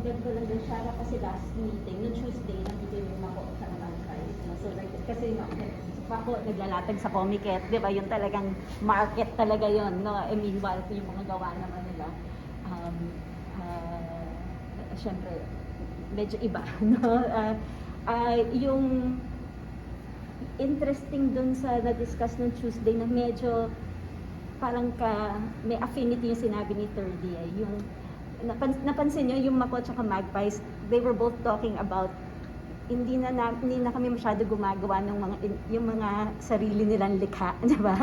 dagdag ko lang din siya kasi last meeting, no Tuesday, nandito yung ako sa Magpies. No? So like, kasi ako naglalatag sa Comiket, di ba? Yung talagang market talaga yon, no? I mean, while yung mga gawa naman nila, um, syempre, medyo iba, no? Yung interesting dun sa na-discuss ng Tuesday na medyo parang may affinity yung sinabi ni Thirdy. Yung napansin nyo yung Mako at Magpies, they were both talking about hindi na kami masyado gumagawa ng yung mga sarili nilang likha, di ba?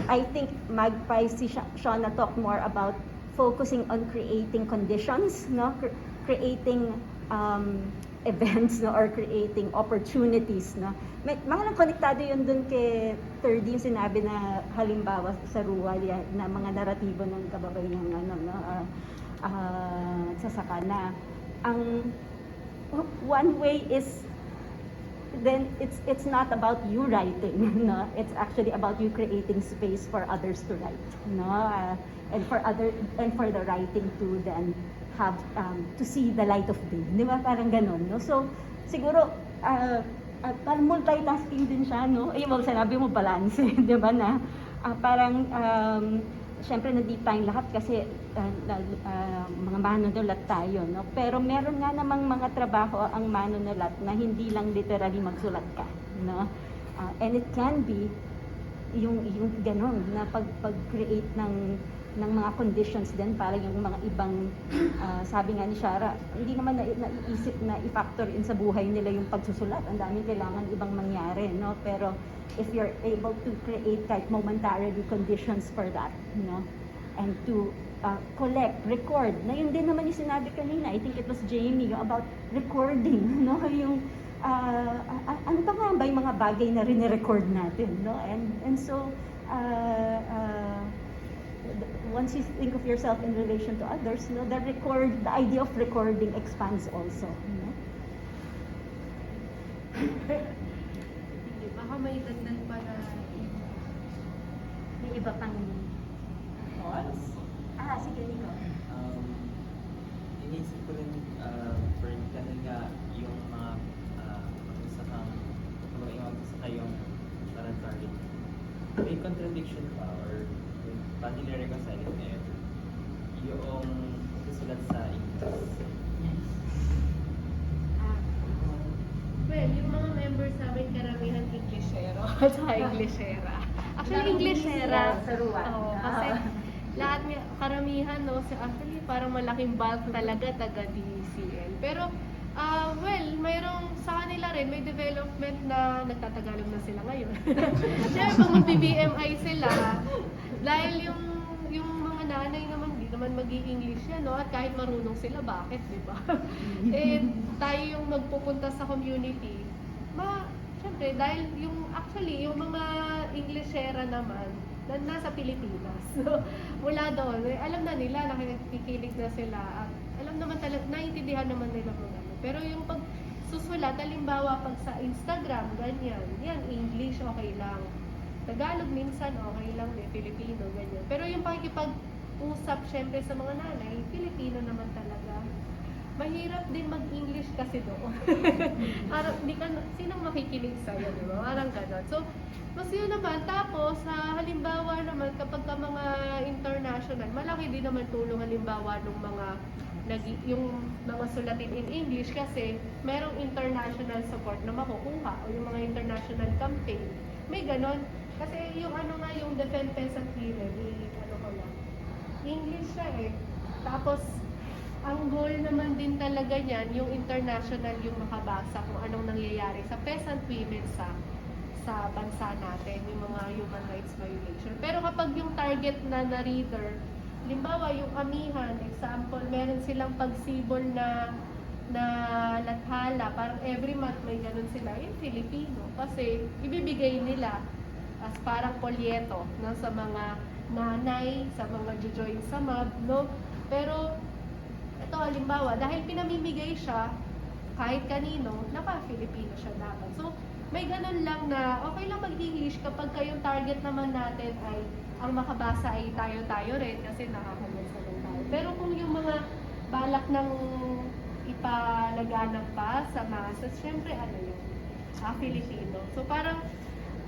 I think Magpies, si Shauna talk more about focusing on creating conditions, no? Creating events, no? Or creating opportunities, no? Mga konektado yun dun kay Thirdy yung sinabi na halimbawa sa Ruwal na mga naratibo ng kababayang sasaka na ang one way is then it's not about you writing, no? It's actually about you creating space for others to write, no? And for the writing to then have to see the light of day, di ba? Parang ganun, no? So siguro parang multitasking din siya, no? Well, sinabi mo balance, di ba na parang syempre nandito tayong lahat kasi mga manunulat tayo, no? Pero meron nga namang mga trabaho ang manunulat na hindi lang literally magsulat ka, no? And it can be yung ganun na pag-create ng mga conditions din para yung mga ibang sabi nga ni Shara, hindi naman naiisip na i-factor in sa buhay nila yung pagsusulat. Ang daming kailangan ibang mangyari, no? Pero if you're able to create kahit momentarily conditions for that, no? And to collect, record. Na yun din naman yung sinabi kanina, I think it was Jamie, yung about recording, no? Yung ano pa nga ba yung mga bagay na rin-record natin, no? And so once you think of yourself in relation to others, no, the idea of recording expands also. No? Baka may dagdag pa na May iba pang thoughts? Sige, Nico. Inisip ko rin, dahil nga yung mga magsasaka yung parang target. May contradiction pa or paano nila reconcile it ngayon? Yung susulat sa English. Yes. well, yung mga members namin karamihan Englishero at Englishera. Actually, Englishera. Sa Ruwan. Oo, kasi lahat karamihan, no, actually parang malaking bulk talaga taga DCL. Pero, well, mayroong sa kanila rin, may development na nagtatagalog na sila ngayon. Siyempre, kung mag-BBMI sila, dahil yung mga nanay naman, di naman mag-i-English yan, no? At kahit marunong sila, bakit, di ba? Tayo yung magpupunta sa community, siyempre, dahil actually, yung mga Englishera naman, nasa Pilipinas. So, mula doon, alam na nila, nakikinig na sila, at alam naman talaga, naiintindihan naman nila kung ano. Pero yung pagsusulat, halimbawa, pag sa Instagram, ganyan, yan, English, okay lang. Tagalog minsan, okay lang, Filipino, ganyan. Pero yung pakikipag-usap, syempre, sa mga nanay, Filipino naman talaga. Mahirap din mag-English kasi doon. Parang, sinong makikinig sa'yo, di ba? Parang gano'n. So, mas yun naman. Tapos, halimbawa naman, kapag ka mga international, malaki din naman tulong halimbawa ng yung mga sulatin in English kasi merong international support na makukuha o yung mga international campaign. May ganon. Kasi yung yung Defend Peasant Women, English siya eh. Tapos, ang goal naman din talaga niyan, yung international yung makabasa kung anong nangyayari sa peasant women sa bansa natin, yung mga human rights violation. Pero kapag yung target na reader, limbawa yung amihan, example, meron silang pagsibol na lathala, parang every month may ganun sila, yung Filipino. Kasi ibibigay nila as parang polyeto no, sa mga nanay, sa mga jojoin sa MAB, no? Pero ito halimbawa, dahil pinamimigay siya kahit kanino, naka-Filipino siya dapat. So, may ganun lang na okay lang mag-English kapag kayong target naman natin ay ang makabasa ay tayo-tayo rin kasi nakakabansa lang tayo. Pero kung yung mga balak ng ipalaganap pa sa masses, syempre ano yun, Filipino. So parang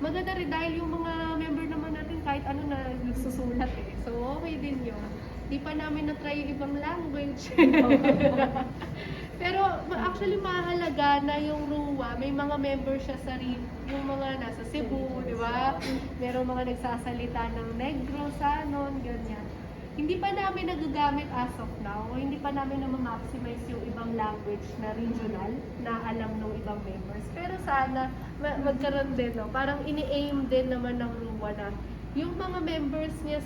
maganda rin dahil yung mga member naman natin kahit ano na nagsusulat eh. So okay din yun. Di pa namin na-try yung ibang language. Pero actually mahalaga na yung RUA, may mga member siya sa yung mga nasa Cebu, di ba? Merong mga nagsasalita ng Negros, Sanon, ganyan. Hindi pa namin nagagamit as of now, hindi pa namin na-maximize yung ibang language na regional na alam ng ibang members. Pero sana magkaroon din, no? Parang ini-aim din naman ng RUA na yung mga members niya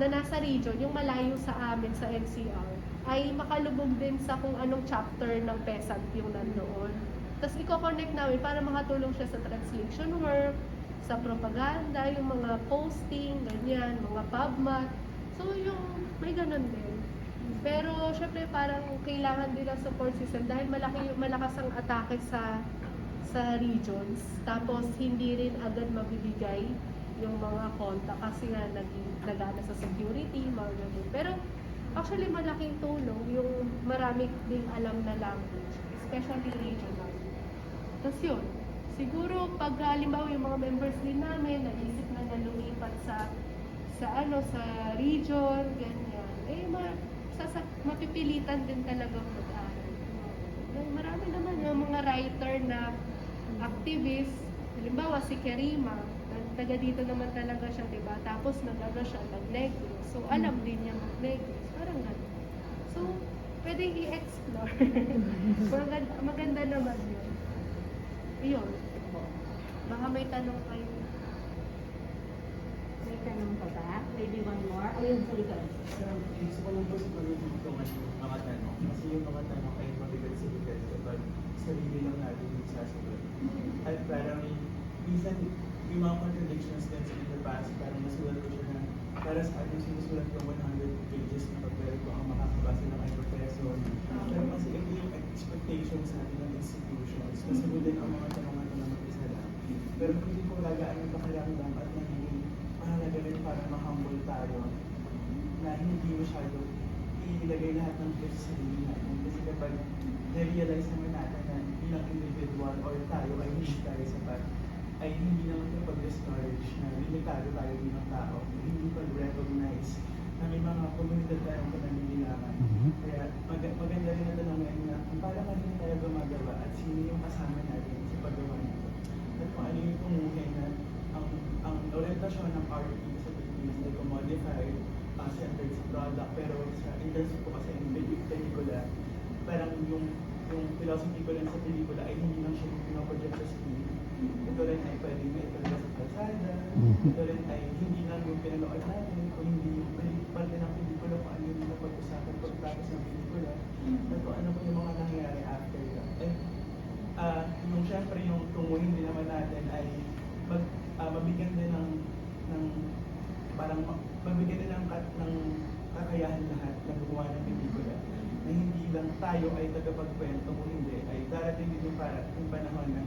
na nasa region, yung malayo sa amin sa NCR, ay makalubog din sa kung anong chapter ng PESAG yung nandoon. Tapos i-connect namin para makatulong siya sa translation work, sa propaganda, yung mga posting, ganyan, mga PubMat. So yung may ganun din. Pero syempre parang kailangan din ng support system dahil malakas ang atake sa regions. Tapos hindi rin agad mabibigay yung mga konta kasi nga nagana sa security, mga ganun. Pero actually malaking tulong yung marami ding alam na language, especially regional. Tapos yun, siguro pag halimbawa yung mga members din namin naisip na lumipat sa region, ganyan, eh mapipilitan din talagang mag-aral. Marami naman yung mga writer na activist, halimbawa si Kerima, taga dito naman talaga siya, diba? Tapos nag-Negros. So alam din niya mag-Negros, parang gano'n. So, pwedeng i-explore. maganda naman yun. Iyon. Baka may tanong kayo. May tanong pa ba? Maybe one more? Ayun, sa likod. Gusto ko lang po sa pagdudugtungan yung mga tanong. Kasi yung mga tanong ay mabigat sa bigat kapag sarili lang natin yung sasagot. At parang minsan yung mga contradictions din sa the past, parang nasulat ko siya na para sa atin sinusulat ko 100 pages na papel ko ang makakabasa ng ay professor. Pero kasi ito yung expectations natin ng institutions. Kasi din ang mga tanong na mag-isa lang. Pero hindi ko lagaan yung pakiramdam at naging mahalaga rin para ma-humble tayo na hindi masyado ilagay lahat ng peso sa sarili natin. Kasi kapag na-realize naman natin na bilang individual or tayo ay hindi tayo sapat, ay hindi naman ito pag-discourage na limitado tayo bilang tao, hindi pag-recognize na may mga komunidad tayong pinaninilangan. Kaya maganda rin na tanongin na kung paano din tayo gumagawa at sino yung kasama natin sa paggawa nito. At kung ano yung tumuhin na ang orientasyon ng RP sa Pilipinas ay commodified, centered sa product, pero sa industry ko kasi yung pelikula, parang yung philosophy ko lang sa pelikula ay hindi lang siya yung pinaproject sa screen. Ito rin ay pwedeng may talaga sa kalsada, ito rin ay hindi lang yung pinanood natin, kung hindi yung parte ng pelikula, kung ano yung napag-usapan pagkatapos ng pelikula, at kung ano po yung mga nangyayari after that. And yung syempre yung tunguhin din naman natin ay mabigyan din ng parang mabigyan din ng kakayahan lahat na gumawa ng pelikula na hindi lang tayo ay tagapagkwento kung hindi ay darating din yung panahon na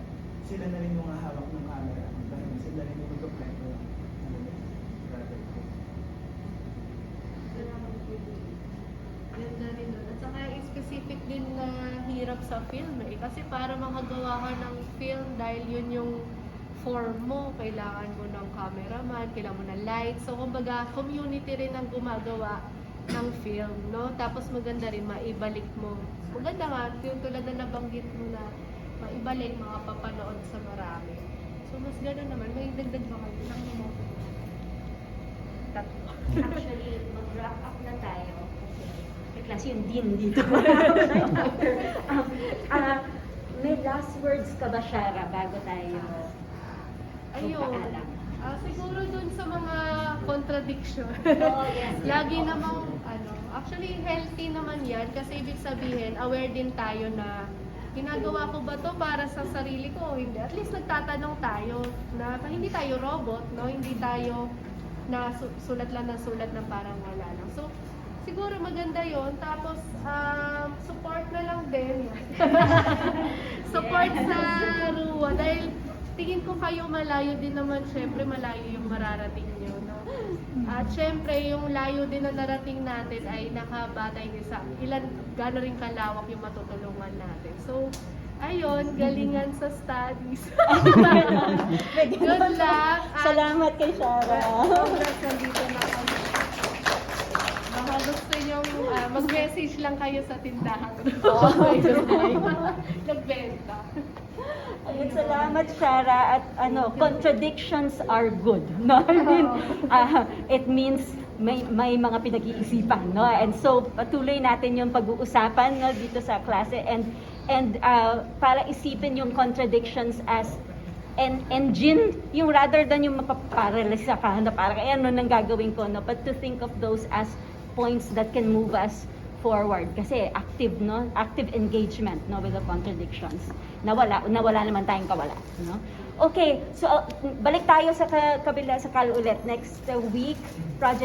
sila na rin yung hawak ng camera dahil sila rin yung magkakwento ng Ganda rin nun. At saka specific din na hirap sa film eh. Kasi para makagawa ka ng film dahil yun yung form mo, kailangan mo ng cameraman, kailangan mo ng light. So kumbaga, community rin ang gumagawa ng film, no? Tapos maganda rin maibalik mo. Maganda nga, yung tulad na nabanggit mo na maibalik, makapapanood sa marami. So mas gano'n naman, may dagdag ba kayo? Ilang minuto? Tatlo. Actually, mag-wrap up na tayo. May klase yung dean dito. May last words ka ba, Shara, bago tayo Ayun. magpaalam? Siguro dun sa mga contradiction. Oh, yes. Lagi namang, actually healthy naman yan kasi ibig sabihin, aware din tayo na ginagawa ko ba to para sa sarili ko o hindi. At least nagtatanong tayo na hindi tayo robot, no? Hindi tayo na sulat lang ng parang wala lang. So, siguro maganda yon. Tapos, support na lang din. Support sa RUA. Dahil tingin ko kayo malayo din naman, syempre malayo yung mararating nyo. No? At syempre, yung layo din na narating natin ay nakabatay din sa gaano rin kalawak yung matutulungan natin. So, ayun, galingan sa studies. Good luck. At Salamat kay Shara. congrats, nandito na kami. Baka gusto nyo mag-message lang kayo sa tindahan. Nagbenta. Ayun, salamat Shara, at contradictions are good, no? I mean, it means may mga pinag-iisipan, no? And so patuloy natin yung pag-uusapan, no, dito sa klase, and para isipin yung contradictions as an engine, yung rather than yung mapaparalisa ka na parang ano nang gagawin ko, no? But to think of those as points that can move us forward, kasi active, no, active engagement, no, with the contradictions. Nawala naman tayong kawala, no? Okay, so balik tayo sa kabila sa KAL ulit next week. Project